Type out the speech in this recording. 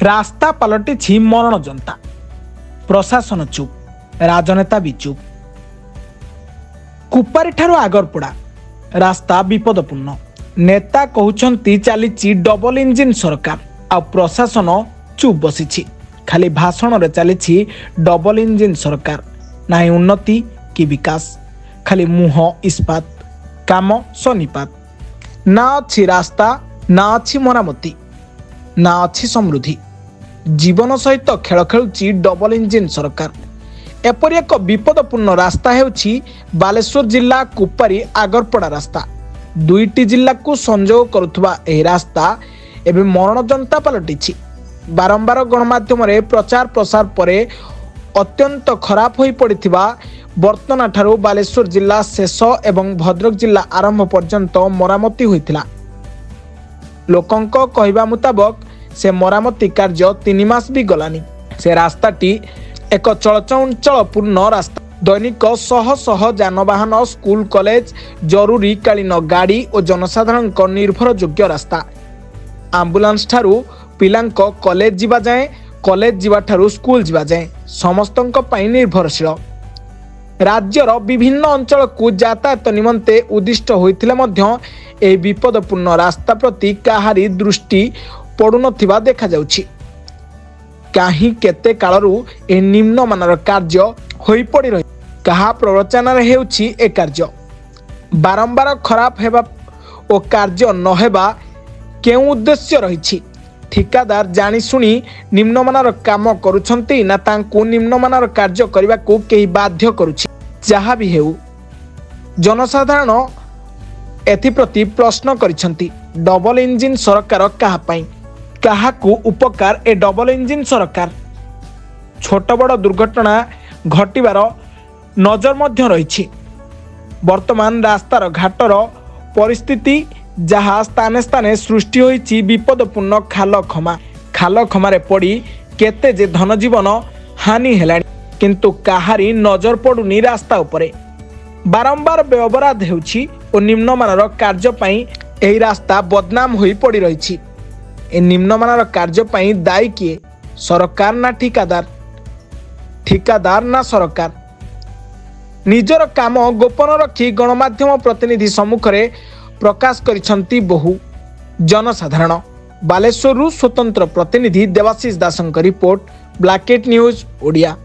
रास्ता पलटि मरण जनता, प्रशासन चुप, राजनेता भी चुप। कुपारी ठारू आगरपड़ा रास्ता विपदपूर्ण, नेता कहउछंती चलीची डबल इंजिन सरकार, आ प्रशासन चुप बसी। खाली भाषण रे चलीची डबल इंजिन सरकार, ना उन्नति कि विकास, खाली मुह इस्पात, काम सनिपात। ना अच्छी रास्ता, ना अच्छी मरामती, ना अच्छी समृद्धि। जीवन सहित खेल खेलुची डबल इंजिन सरकार। एपरि एक विपदपूर्ण रास्ता हेउची बालेश्वर जिला कुपारी आगरपड़ा रास्ता। दुईटी जिला को संजोग करुवा एही रास्ता एबे मरण जनता पलटिछि। बारंबार गणमाध्यम रे प्रचार प्रसार परे अत्यंत खराब होई पड़िथिबा बर्तना ठारू बालेश्वर जिला शेष एवं भद्रक जिला आरंभ पर्यंत मरामती होइथिला। लोकंक कहवा मुताबक से मरामती कार्य 3 मास भी गलानी। से रास्ताटी एक चलचंचल पूर्ण रास्ता। दैनिक शह शह जानवाहन, स्कूल कॉलेज, जरूरी कालीन गाड़ी और जनसाधारण निर्भर योग्य रास्ता। आंबुलांस ठारू पिलांक कॉलेज जीवा जाए, कॉलेज जीवा ठारू स्कूल जीवा जाए समस्तंक पई निर्भरशील। राज्यर विभिन्न अंचल को यातायात निमंते उद्दिष्ट होइथिले मध्य ए विपदपूर्ण रास्ता प्रति काहारी दृष्टि पड़ुनथिबा देखा जाउछि। काहीं केते कालरू ए निम्नमानर कार्य होई पड़ी रही। कहा प्ररोचना हेउछि ए कार्य बारंबार खराब हेबा ओ कार्य न हेबा केउ उद्देश्य रहिछि। ठिकादार जानी सुनी निम्नमानर काम करुछंती ना तांकु निम्नमानर कार्य करबाकू केही बाध्य करुछि। जहा भी हेउ जनसाधारण एथिप्रति प्रश्न करिछंती। डबल इंजिन सरकार कहा पाई, काहाकू उपकार ए डबल इंजिन सरकार। छोट बड़ दुर्घटना घटिबार नजर मध्य रहिछि। वर्तमान रास्तार घाटर परिस्थिति जहाँ स्थाने स्थाने सृष्टि होइछि विपदपूर्ण खाल खमारे पड़ी केते जे धन जीवन हानि हेलानी, किंतु काहारी नजर पड़ुनी रास्ता उपरे। बारंबार व्यवराध हेउछि और निम्नमानर कार्य पई एही रास्ता बदनाम होई पड़ी रहिछि। ए निम्नमानर कार्य पई दायी किए, सरकार ना ठिकादार? ठिकादार ना सरकार? निजर काम गोपन रखी गणमाध्यम प्रतिनिधि सम्मुखरे प्रकाश करिसंती बहु जनसाधारण। बालेश्वरु स्वतंत्र प्रतिनिधि देवाशीष दासंक रिपोर्ट, ब्लैकेट न्यूज ओडिया।